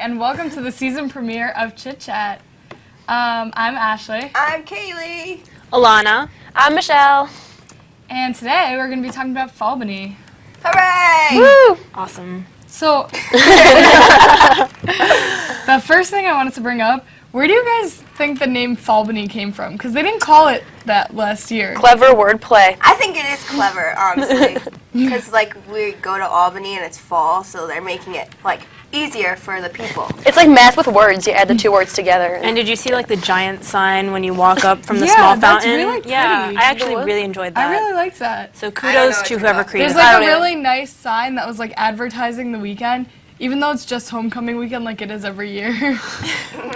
and welcome to the season premiere of Chit Chat. I'm Ashley. I'm Kaylee. Alana. I'm Michelle. And today we're going to be talking about FAlbany. Hooray! Woo! Awesome. So, the first thing I wanted to bring up, where do you guys think the name FAlbany came from? Because they didn't call it that last year. Clever wordplay. I think it is clever, honestly. Because, like, we go to Albany and it's fall, so they're making it, like, easier for the people. It's like math with words. You add the two words together. And did you see like the giant sign when you walk up from the Yeah, small that's fountain? really pretty. Yeah, I actually really enjoyed that. I really liked that. So I don't know kudos what to you're whoever talking created There's that. like a really nice sign that was like advertising the weekend, even though it's just homecoming weekend like it is every year.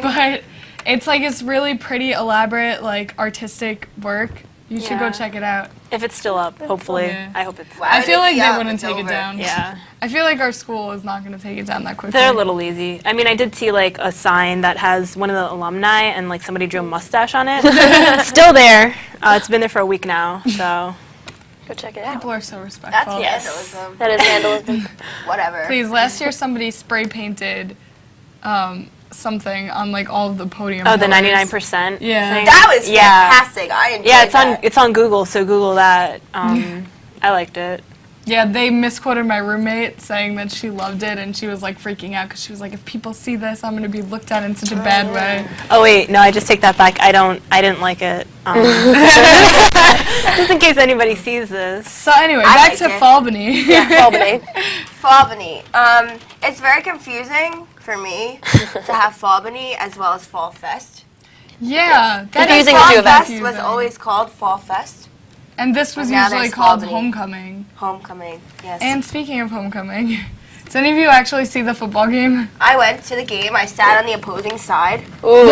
But it's like it's really pretty elaborate, like artistic work. You should go check it out. If it's still up, hopefully. Yeah. I hope it's. I feel like they Yeah, wouldn't it's take it over. down. Yeah. I feel like our school is not going to take it down that quickly. They're a little lazy. I mean, I did see like a sign that has one of the alumni and like somebody drew a mustache on it. Still there. It's been there for a week now, so. Go check it out. People are so respectful. That's vandalism. That is vandalism. Whatever. Please, last year somebody spray painted something on like all of the podium. Oh, the pillars. 99%. Yeah. thing? That was Yeah. fantastic. I enjoyed Yeah, that. it's on Google, so Google that. I liked it. Yeah, they misquoted my roommate saying that she loved it, and she was like freaking out because she was like, if people see this, I'm gonna be looked at in such a bad way. Oh wait, no, I just take that back. I didn't like it. Just in case anybody sees this. So anyway, I back liked to it. FAlbany. Albany. FAlbany. It's very confusing for me to have FAlbany as well as Fall Fest. Yeah, that is Confusing Fall to do Fest events. was always called Fall Fest. And this was But now usually there's called FAlbany. homecoming. Homecoming, yes. And speaking of homecoming, did any of you actually see the football game? I went to the game. I sat on the opposing side Ooh.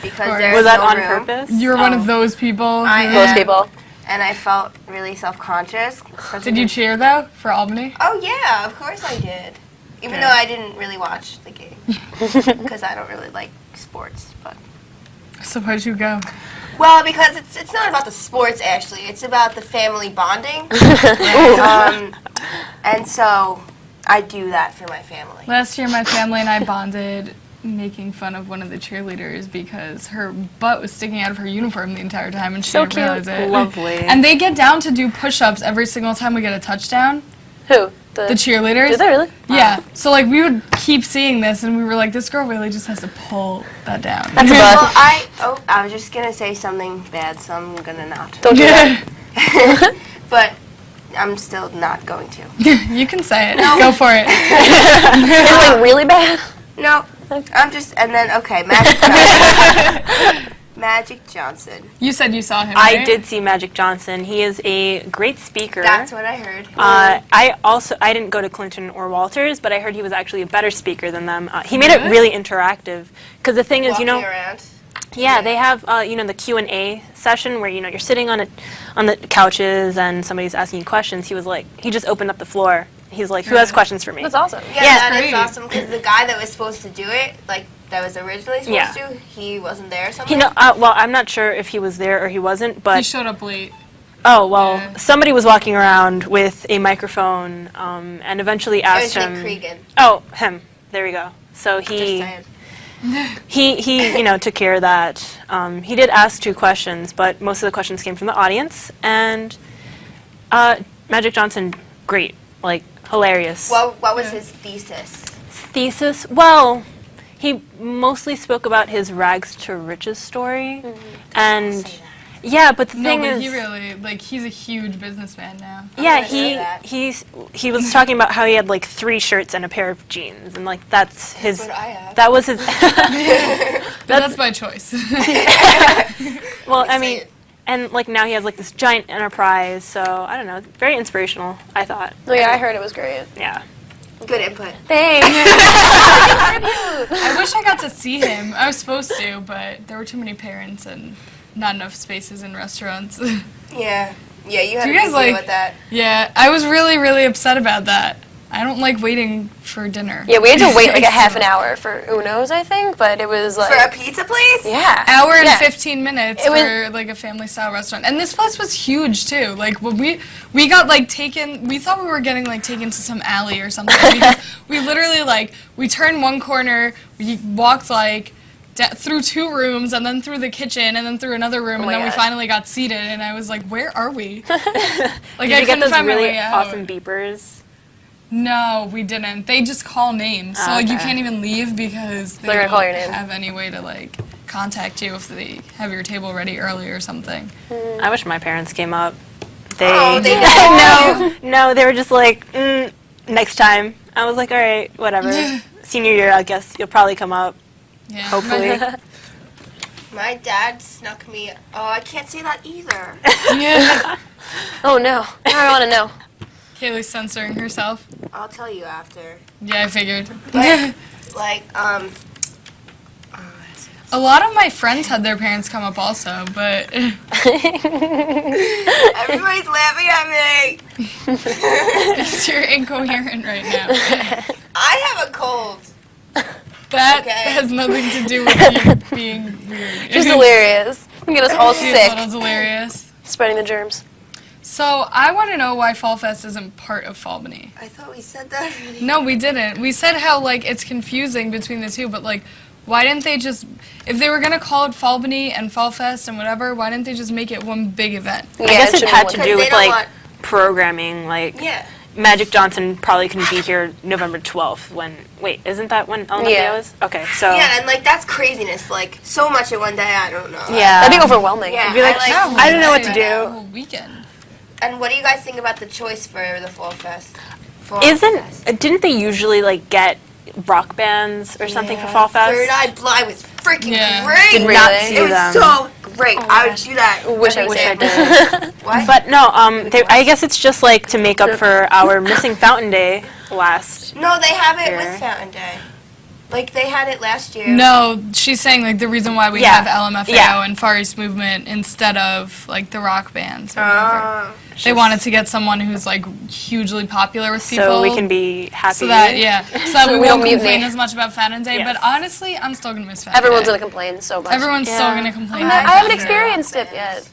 because there Was that no on room. purpose? You're one of those people. I Most am. people. And I felt really self-conscious. Did you cheer though for Albany? Oh yeah, of course I did. Even though I didn't really watch the game because I don't really like sports. But So where'd you go? well, because it's not about the sports actually. It's about the family bonding. And so I do that for my family. Last year, my family and I bonded making fun of one of the cheerleaders because her butt was sticking out of her uniform the entire time and she So didn't cute. realize it. Lovely. And they get down to do push-ups every single time we get a touchdown. Who? The cheerleaders. Did they really? Yeah. So like we would keep seeing this and we were like, this girl really just has to pull that down. That's a Well, bug. I was just gonna say something bad, so I'm gonna not. Don't do that. But I'm still not going to. You can say it. Go for it. Is it like really bad? No, I'm just, and then, okay, Magic Johnson. Magic Johnson. You said you saw him, I right? did see Magic Johnson. He is a great speaker. That's what I heard. I didn't go to Clinton or Walters, but I heard he was actually a better speaker than them. He made it really interactive. Because the thing is, Walking you know, around. yeah, they have the Q&A session where you're sitting on the couches and somebody's asking you questions. He just opened up the floor. He's like, who has questions for me? That's awesome. Yeah, Yeah, that is great. awesome, because the guy that was supposed to do it, like, that was originally supposed to, he wasn't there or something. Well, I'm not sure if he was there or he wasn't, He but showed up late. oh well, Yeah. somebody was walking around with a microphone and eventually It was asked Nick him. Cregan. Oh, him. There we go. So Just he. saying. He took care of that. He did ask 2 questions, but most of the questions came from the audience. And Magic Johnson, great, like hilarious. What was his thesis? Thesis? Well, he mostly spoke about his rags to riches story, and Say that. yeah, but the No, thing but is, he really, like, he's a huge businessman now. yeah, gonna say that. he was talking about how he had like 3 shirts and a pair of jeans, and like that's his. What I have. That was his. But that's by choice. Well, I Say mean, it. and like now he has like this giant enterprise, so I don't know, very inspirational, I thought. Oh yeah, I heard it was great. Yeah. Good input. Thanks. I wish I got to see him. I was supposed to, but there were too many parents and not enough spaces in restaurants. Yeah. Yeah, you had Do a you guys big deal like- with that. Yeah, I was really, really upset about that. I don't like waiting for dinner. Yeah, we had to wait like a half an hour for Uno's, I think, but it was like... For a pizza place? Yeah. Hour and Yeah. 15 minutes It was- for like a family style restaurant. And this place was huge too. Like when we got like taken, we thought we were getting like taken to some alley or something because we literally like we turned one corner, we walked like through 2 rooms and then through the kitchen and then through another room and my then we gosh. finally got seated and I was like, where are we? Like Did I you get couldn't those find my really way out. awesome beepers? No, we didn't. They just call names. So like you Okay. can't even leave because they They're gonna call don't your name. have any way to like contact you if they have your table ready early or something. I wish my parents came up. They, Oh, they no, they were just like, next time. I was like, all right, whatever. Senior year, I guess you'll probably come up, Yeah. hopefully. My dad snuck me. Oh, I can't say that either. Yeah. Oh, no. Now I want to know. Kaylee's censoring herself. I'll tell you after. Yeah, I figured. Like, A lot of my friends had their parents come up also, but everybody's laughing at me. you're incoherent right now. I have a cold. That Okay. has nothing to do with you being weird. Just hilarious. You get us all She's a sick, little delirious. spreading the germs. So I want to know why Fall Fest isn't part of FAlbany. I thought we said that already. No, we didn't. We said how like it's confusing between the two, but like, why didn't they just, if they were gonna call it FAlbany and Fall Fest and whatever, why didn't they just make it one big event? Yeah, I guess it should be had one to thing. do Because with they don't like want- programming, like Yeah. Magic Johnson probably couldn't be here November 12th when, wait, isn't that when Elementary Yeah. was? Okay, so. Yeah, and like that's craziness. Like so much in one day. I don't know. Yeah. That'd be overwhelming. Yeah. Be like, I I don't know what to The do. whole weekend. And what do you guys think about the choice for the Fall Fest? Fall Isn't, Fest. didn't they usually like get rock bands or something for Fall Fest? Third Eye Blind was freaking Yeah. great. Did not Really? see It was them. so great. my I would gosh. do that. Wish I every was day. there. What? But no, I guess it's just like to make up for our missing Fountain Day last. No, they have it Year. with Fountain Day. Like they had it last year. No, she's saying like the reason why we Yeah. have LMFAO Yeah. and Far East Movement instead of like the rock bands or whatever. Oh. They wanted to get someone who's like hugely popular with people. So we can be happy. So that so that we we won't don't mutiny. complain as much about Fountain Day. Yes. But honestly, I'm still gonna miss Fountain Everyone's Day. gonna complain so much. Everyone's still Yeah. gonna complain. I about haven't Fountain Day. experienced it yet.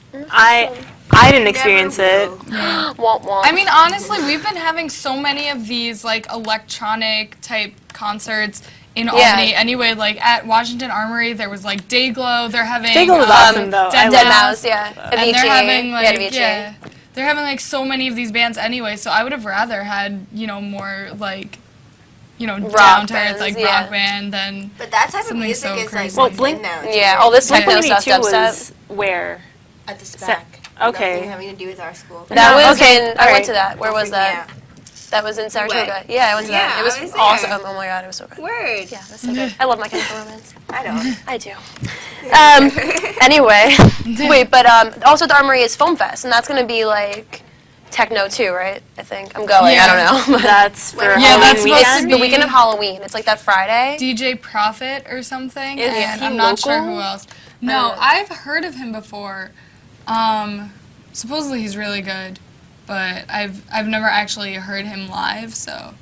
I didn't experience it. Yeah. Womp womp. I mean, honestly, we've been having so many of these like electronic type concerts in Albany. Anyway, like at Washington Armory, there was like Dayglow. They're having Dayglow was awesome though. Dead I Dead loved- Mouse, yeah. and Avicii. they're having We had like Avicii. they're having like so many of these bands anyway. So I would have rather had more like down to earth bands, like yeah. rock band than But that type of Something music so is like crazy. Well, what's Blink- in now. Yeah, all this techno Blink stuff, 182 dubstep. was where? At the SPAC. Okay. Nothing having to do with our school. That No, was okay, in. I alright. went to that. Where was Don't freak me that? That was in Saratoga. Way. Yeah, I went to that. Yeah, It was I was there. awesome. Oh my god, it was so good. Word. Yeah, it was so good. I love My Chemical Romance. I don't. I do. Anyway, wait, but also the Armory is Film Fest, and that's gonna be like techno too, right? I think I'm going. Yeah. I don't know. That's for Yeah, Halloween that's supposed weekend. to the be- weekend of Halloween. It's like that Friday. DJ Prophet or something, Is and he I'm not sure local? who else. No, I've heard of him before. Supposedly he's really good, but I've never actually heard him live, so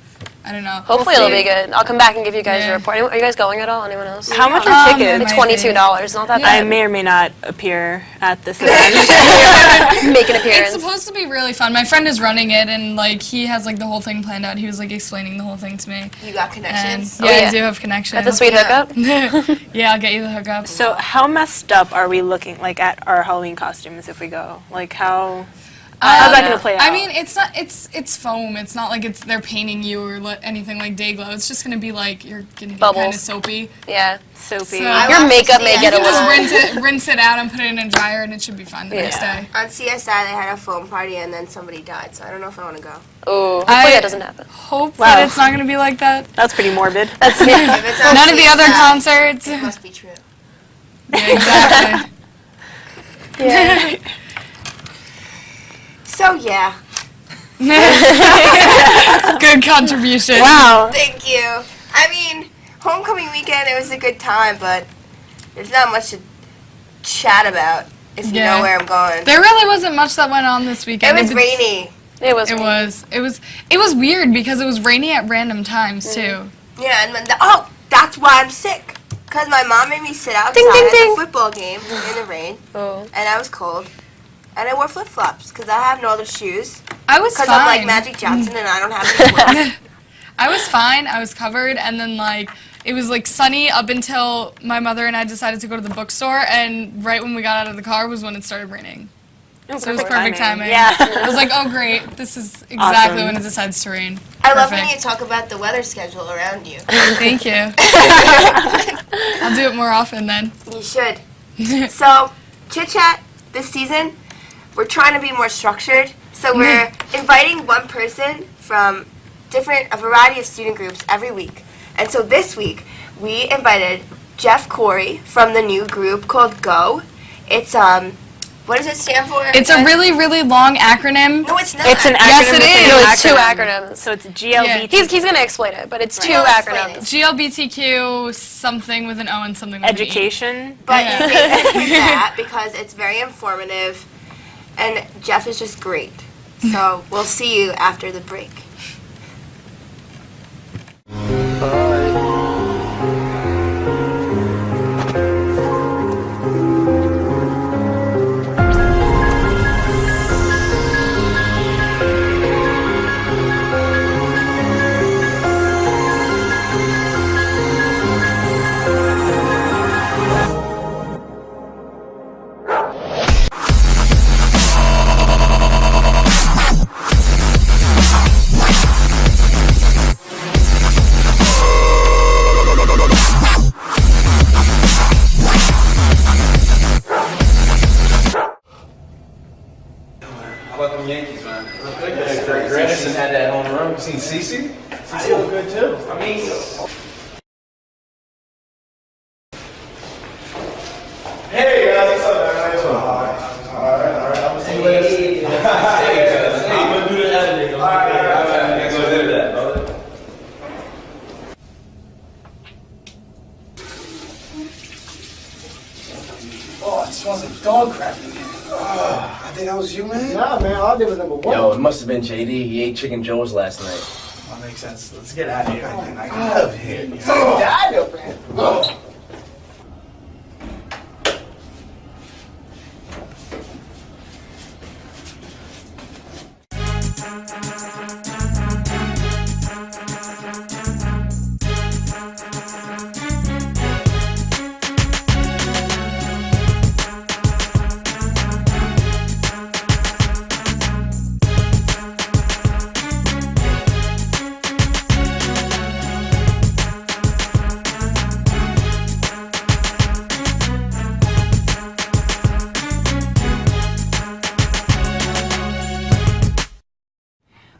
I don't know. Hopefully it'll be good. I'll come back and give you guys Yeah. a report. Are you guys going at all? Anyone else? How much are I tickets? might $22. Not that Yeah. I bad. may or may not appear at this event. Make an It's appearance. supposed to be really fun. My friend is running it, and like he has like the whole thing planned out. He was like explaining the whole thing to me. You got And connections? yeah, yeah. I do have connections. Got the sweet Yeah. hookup. Yeah, I'll get you the hookup. So how messed up are we looking like at our Halloween costumes if we go? Like how's that know. gonna play out? I mean, it's not. It's foam. It's not like they're painting you or anything like Dayglow. It's just gonna be like you're gonna get kind of Bubbles. soapy. Yeah. soapy. So- I Your love to makeup see may that. get a You just little. rinse it out and put it in a dryer, and it should be fine the next Yeah. day. On CSI, they had a foam party and then somebody died, so I don't know if I want to go. Ooh. Hopefully I- that doesn't happen. Hope Wow. that it's not gonna be like that. That's pretty morbid. That's If it's on None of the other CSI, concerts. It must be true. Yeah, exactly. Yeah. So yeah, Good contribution. Wow. thank you. I mean, homecoming weekend, it was a good time, but there's not much to chat about if you Yeah. know where I'm going. There really wasn't much that went on this It weekend. was rainy. It was. It was weird because it was raining at random times too. Yeah, and then that's why I'm sick. Because my mom made me sit outside Ding, ding, at ding. the football game in the rain, Oh. and I was cold. And I wore flip-flops because I have no other shoes. I was Because fine. I'm like Magic Johnson and I don't have any clothes. I was fine. I was covered, and then like it was like sunny up until my mother and I decided to go to the bookstore, and right when we got out of the car was when it started raining. So it was perfect timing. Yeah. I was like, oh great, this is exactly Awesome. when it decides to rain. I love when you Perfect. talk about the weather schedule around you. Thank you. I'll do it more often then. You should. So, Chit Chat this season, we're trying to be more structured. So we're inviting one person from a variety of student groups every week. And so this week, we invited Jeff Corey from the new group called GO. It's, what does it stand for? It's a really, really long acronym. No, it's not. It's an acronym. Yes, it within is. an No, it's two acronym. acronyms. So it's GLBT. He's gonna explain it, but it's two I'll explain acronyms. GLBTQ, something with an O and something with an E. Education. But Yeah. you may pick that because it's very informative, and Jeff is just great. So we'll see you after the break. How about them Yankees, man? Grandison had that home run. You seen CeCe? CeCe look good too. I mean, hey guys, what's up, man? All right. I'm gonna see you later. I'm gonna do the editing. All right. Let's go do that, brother. Oh, it smells like dog crap in here. I think that was you, man. Nah, man, all I did was number one. Yo, it must have been JD. He ate Chicken Joe's last night. That makes sense. Let's get out of here. I love him. I know, man.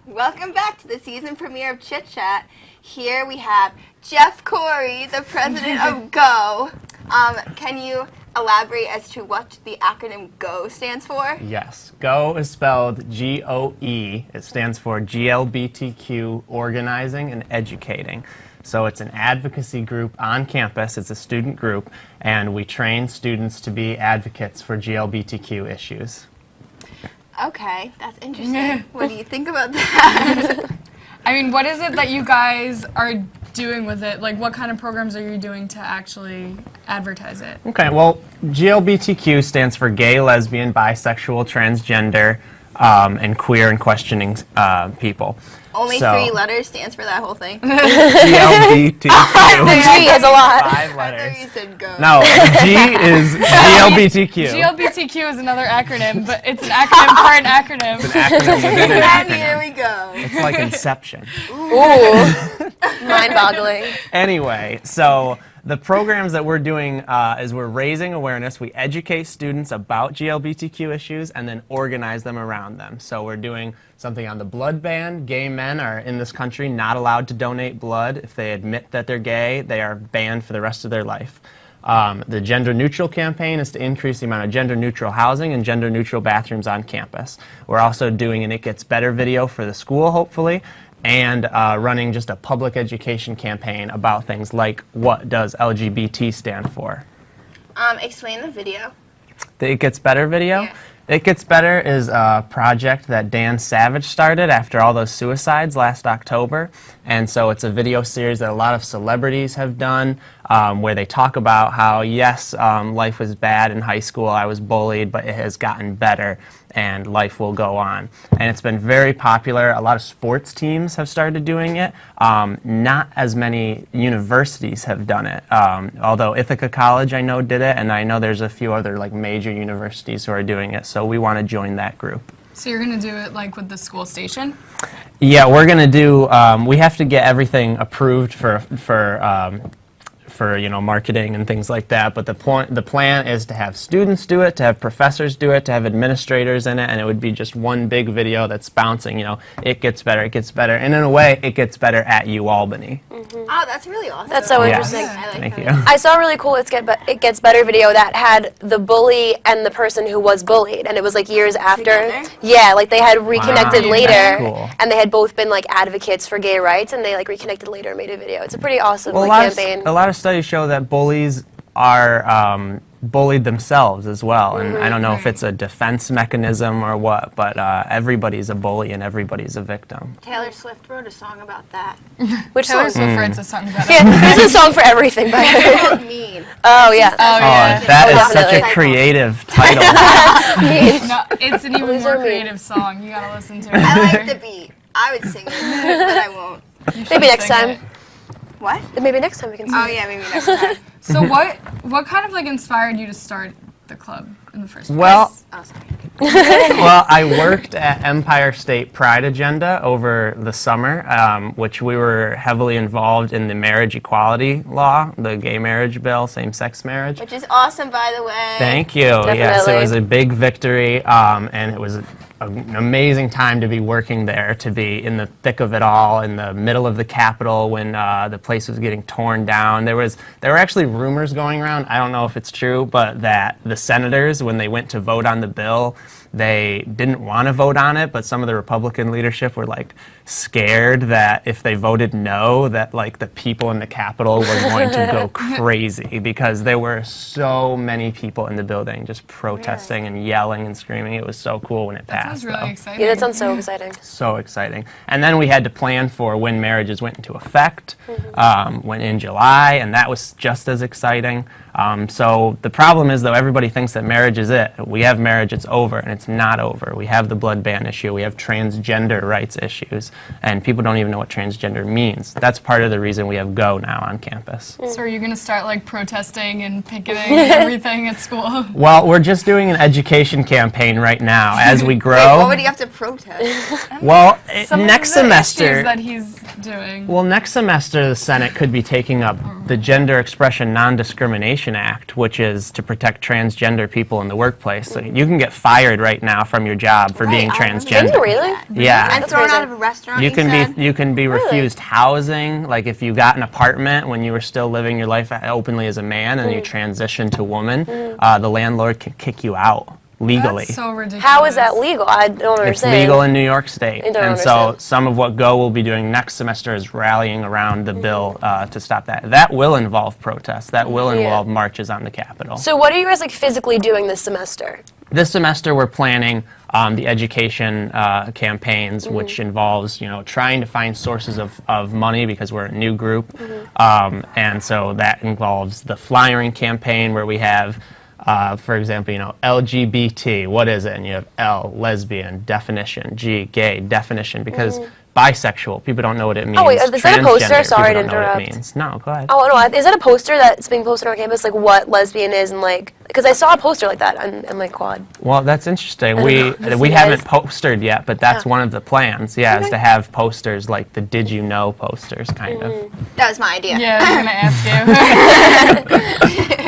Welcome back to the season premiere of Chit Chat. Here we have Jeff Corey, the president of GO. Can you elaborate as to what the acronym GO stands for? Yes. GO is spelled G-O-E. It stands for GLBTQ Organizing and Educating. So it's an advocacy group on campus. It's a student group, and we train students to be advocates for GLBTQ issues. Okay, that's interesting. What do you think about that? I mean, what is it that you guys are doing with it? Like, what kind of programs are you doing to actually advertise it? Okay, well, GLBTQ stands for gay, lesbian, bisexual, transgender, and queer and questioning people. Only So- 3 letters stands for that whole thing. GLBTQ. G is a lot. 5 I thought letters. you said GO. No, G is GLBTQ. GLBTQ is another acronym, but it's an acronym for an acronym. It's an acronym within an And here acronym. we go. It's like Inception. Ooh. Mind-boggling. Anyway, so the programs that we're doing is we're raising awareness. We educate students about GLBTQ issues and then organize them around them. So we're doing something on the blood ban. Gay men are in this country not allowed to donate blood. If they admit that they're gay, they are banned for the rest of their life. The gender neutral campaign is to increase the amount of gender neutral housing and gender neutral bathrooms on campus. We're also doing an It Gets Better video for the school, hopefully, and running just a public education campaign about things like what does LGBT stand for. Explain the video. The It Gets Better video? Yeah. It Gets Better is a project that Dan Savage started after all those suicides last October. And so it's a video series that a lot of celebrities have done where they talk about how, yes, life was bad in high school, I was bullied, but it has gotten better and life will go on. And it's been very popular. A lot of sports teams have started doing it. Not as many universities have done it. Although Ithaca College, I know, did it, and I know there's a few other like major universities who are doing it. So we want to join that group. So you're going to do it like with the school station? Yeah, we're going to do, we have to get everything approved for marketing and things like that, but the plan is to have students do it, to have professors do it, to have administrators in it, and it would be just one big video that's bouncing, it gets better, and in a way, it gets better at UAlbany. Oh, that's really awesome. That's so Yeah. interesting. I like Thank that. you. I saw a really cool It Gets Better video that had the bully and the person who was bullied, and it was like years after. Together? Yeah, like they had reconnected Wow, later, that's cool. and they had both been like advocates for gay rights, and they like reconnected later and made a video. It's a pretty awesome Well, campaign. a lot of studies show that bullies are bullied themselves as well, and I don't know if it's a defense mechanism or what, but everybody's a bully and everybody's a victim. Taylor Swift wrote a song about that. Which Taylor song? Swift writes a song about it. Yeah, there's a song for everything by her. It's called Mean. Oh yeah. Oh, yeah. That is such Definitely. a creative title. No, it's an even Those more are mean. creative song. You gotta listen to it. I like the beat. I would sing it, but I won't. You should Maybe next sing time. it. What? Maybe next time we can see. Oh yeah, maybe next time. So what kind of like inspired you to start the club in the first place? Well, Oh, sorry. Well, I worked at Empire State Pride Agenda over the summer, which we were heavily involved in the marriage equality law, the gay marriage bill, same-sex marriage. Which is awesome, by the way. Thank you. Yes, it Definitely. was a big victory, and it was an amazing time to be working there, to be in the thick of it all, in the middle of the Capitol when the place was getting torn down. There were actually rumors going around, I don't know if it's true, but that the senators, when they went to vote on the bill, they didn't want to vote on it, but some of the Republican leadership were like scared that if they voted no, that like the people in the Capitol were going to go crazy, because there were so many people in the building just protesting and yelling and screaming. It was so cool when it That passed. sounds really though. exciting. Yeah, that sounds so exciting. So exciting. And then we had to plan for when marriages went into effect, went in July, and that was just as exciting. So the problem is, though, everybody thinks that marriage is it. We have marriage, it's over, and it's not over. We have the blood ban issue, we have transgender rights issues, and people don't even know what transgender means. That's part of the reason we have GO now on campus. So are you gonna start like protesting and picketing and everything at school? Well, we're just doing an education campaign right now as we Wait, grow. what would you have to protest? Well, Some of next the semester. issues that he's doing. Well, next semester, the Senate could be taking up the Gender Expression Non-Discrimination Act, which is to protect transgender people in the workplace. So you can get fired right now from your job for being Right, I remember transgender. Can you really? Yeah. And thrown out of a restaurant, You can said? be refused housing. Like if you got an apartment when you were still living your life openly as a man and you transitioned to woman, the landlord can kick you out legally. That's so ridiculous. How is that legal? I don't It's understand. legal in New York State. I don't And so understand. some of what GO will be doing next semester is rallying around the bill to stop that. That will involve protests. That will involve marches on the Capitol. So what are you guys like physically doing this semester? This semester we're planning the education campaigns, which involves, trying to find sources of money because we're a new group. And so that involves the flyering campaign where we have for example, LGBT, what is it? And you have L, lesbian, definition, G, gay, definition, because bisexual, people don't know what it means. Oh, wait, is that a poster? Transgender, Sorry people to don't know what it interrupt. means. No, go ahead. Oh no, is that a poster that's being posted on our campus? Like what lesbian is and like, because I saw a poster like that on my quad. Well, that's interesting. Just We you haven't guys- postered yet, but that's one of the plans, is to have posters like the Did You Know posters, kind of. That was my idea. Yeah, I was gonna ask you.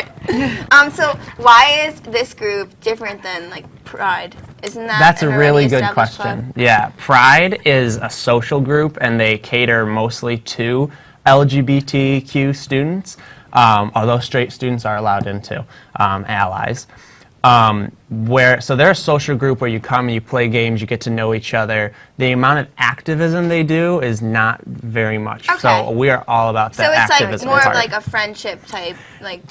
So why is this group different than like Pride? Isn't that That's a an really already good established question. club? Yeah, Pride is a social group, and they cater mostly to LGBTQ students, although straight students are allowed into, allies. So they're a social group where you come and you play games, you get to know each other. The amount of activism they do is not very much. So Okay. we are all about the So it's activism like more of part. like a friendship type, like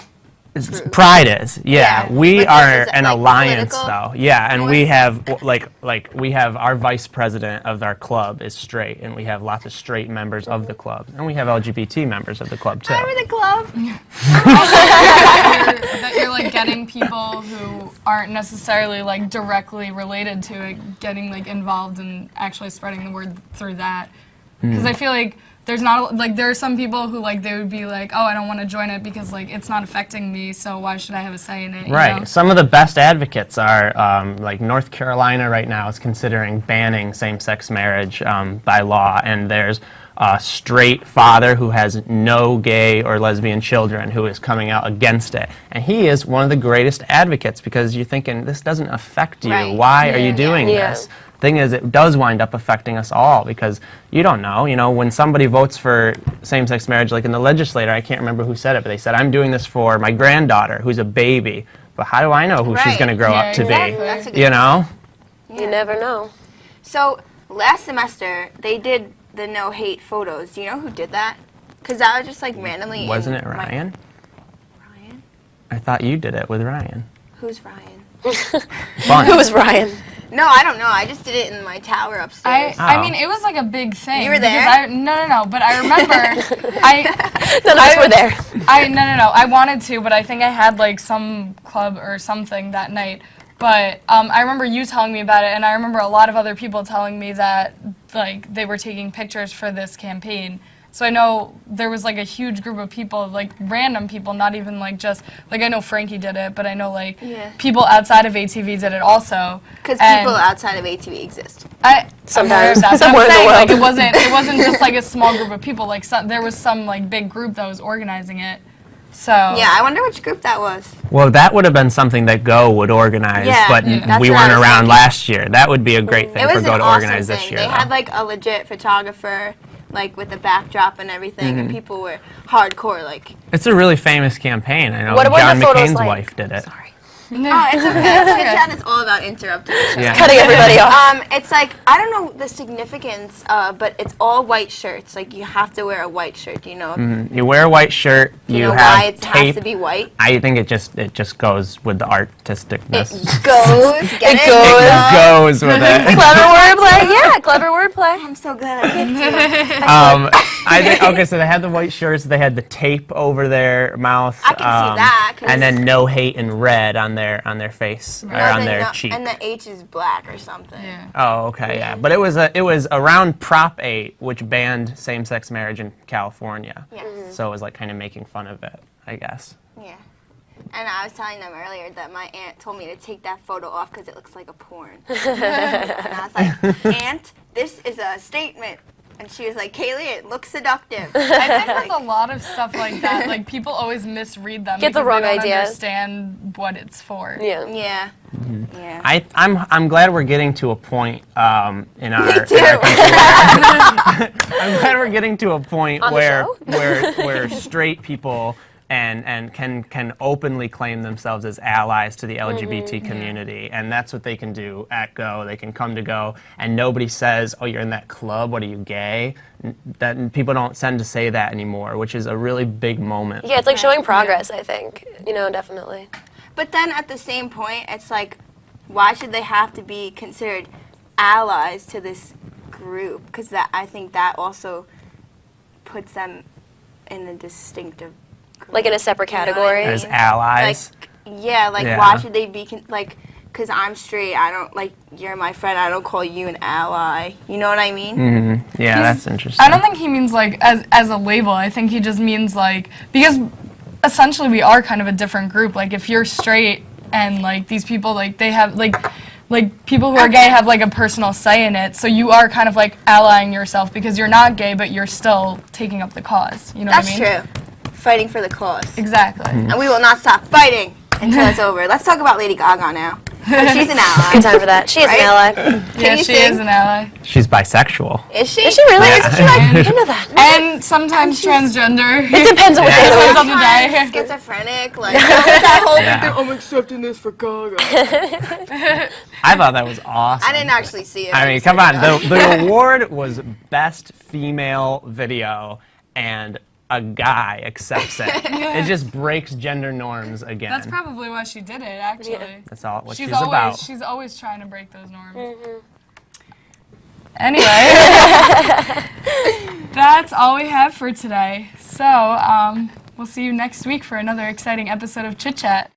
Pride is, yeah. Yeah. We But are is it, an like, alliance, political? though. Yeah, and we have we have our vice president of our club is straight, and we have lots of straight members of the club, and we have LGBT members of the club too. I'm in the club. That you're like getting people who aren't necessarily like directly related to it getting like involved and actually spreading the word through that. Because I feel like there's not like there are some people who like they would be like, oh, I don't want to join it because like it's not affecting me, so why should I have a say in it? You Right. know? Some of the best advocates are like North Carolina right now is considering banning same-sex marriage by law, and there's a straight father who has no gay or lesbian children who is coming out against it, and he is one of the greatest advocates because you're thinking this doesn't affect you. Right. Why are you doing Yeah. this? Thing is, it does wind up affecting us all because you don't know. You know, when somebody votes for same-sex marriage, like in the legislature, I can't remember who said it, but they said, "I'm doing this for my granddaughter who's a baby." But how do I know who she's Right. going to grow Yeah, up to exactly. be? That's a good You know? You never know. So last semester they did the no hate photos. Do you know who did that? Because that was just like randomly. Wasn't in it Ryan? Ryan? I thought you did it with Ryan. Who's Ryan? Fun. Who was Ryan? No, I don't know. I just did it in my tower upstairs. I Oh. mean, it was like a big thing. You were there? because no, but I remember, None of us were there. no, I wanted to, but I think I had like some club or something that night. But I remember you telling me about it, and I remember a lot of other people telling me that like they were taking pictures for this campaign. So I know there was like a huge group of people, like random people, not even like just, like I know Frankie did it, but I know like Yeah. people outside of ATV did it also. Because And people outside of ATV exist. Sometimes. That's what Somewhere I'm in the saying. Like world. it wasn't just like a small group of people. Like there was some like big group that was organizing it. So Yeah, I wonder which group that was. Well, that would have been something that Go would organize, Yeah, but that's we what I weren't was around thinking. last year. That would be a great thing It for was Go an to awesome organize thing. this year. They though. had like a legit photographer, like with the backdrop and everything, Mm-hmm. and people were hardcore. Like, It's a really famous campaign. I know What were John the photos McCain's like? wife did it. Sorry. oh, it's okay. It's okay, Chad. It's all about interrupting. Yeah. Cutting everybody off. It's like I don't know the significance, but it's all white shirts. Like you have to wear a white shirt. You know. You wear a white shirt. You You know have why it has tape. to be white? I think it just goes with the artisticness. It goes. Get it? goes. It goes with it. Clever wordplay. Yeah, clever wordplay. I'm so glad I get to. I think, okay, so they had the white shirts. They had the tape over their mouth. I can see that, 'cause- And then no hate in red on their face or on their cheek. And the H is black or something. yeah. Oh, okay, yeah. But it was around Prop 8, which banned same-sex marriage in California. Yes. So it was like kind of making fun of it, I guess. Yeah. And I was telling them earlier that my aunt told me to take that photo off because it looks like a porn. And I was like, Aunt, this is a statement. And she was like, Kaylee, it looks seductive. I think with a lot of stuff like that, like people always misread them. Get the because wrong they don't idea. understand what it's for. Yeah. Yeah. Yeah. I'm glad we're getting to a point in our. too. I'm glad we're getting to a point On the where show? where straight people and can openly claim themselves as allies to the LGBT community, and that's what they can do at Go. They can come to Go, and nobody says, "Oh, you're in that club. What are you, gay?" That people don't tend to say that anymore, which is a really big moment. Yeah, it's like showing progress, I think. You know, definitely. But then at the same point, it's like, why should they have to be considered allies to this group? Because I think that also puts them in a distinctive group. Like in a separate You know what I category. As mean? allies. Like, why should they be, because I'm straight, I don't, like, you're my friend, I don't call you an ally. You know what I mean? Yeah, that's interesting. I don't think he means like as a label. I think he just means like because essentially we are kind of a different group. Like if you're straight and like these people like they have like people who are gay have like a personal say in it. So you are kind of like allying yourself because you're not gay but you're still taking up the cause. You know That's what I mean? true. Fighting for the cause. Exactly. And we will not stop fighting until it's over. Let's talk about Lady Gaga now. She's an ally. Good time for that. She is Right? an ally. Yeah, you she sing? is an ally. She's bisexual. Is she? Is she really? Yeah. Isn't she like, I didn't know that. And sometimes transgender. It depends on what Yeah. day Depends it on the day. Schizophrenic, like that whole Yeah. thing. I'm accepting this for Gaga. I thought that was awesome. I didn't actually see it. I mean, come on. The award was Best Female Video, and a guy accepts it. It just breaks gender norms again. That's probably why she did it, actually. That's all what she's always, about. She's always trying to break those norms. Mm-hmm. Anyway, that's all we have for today. So, we'll see you next week for another exciting episode of Chit Chat.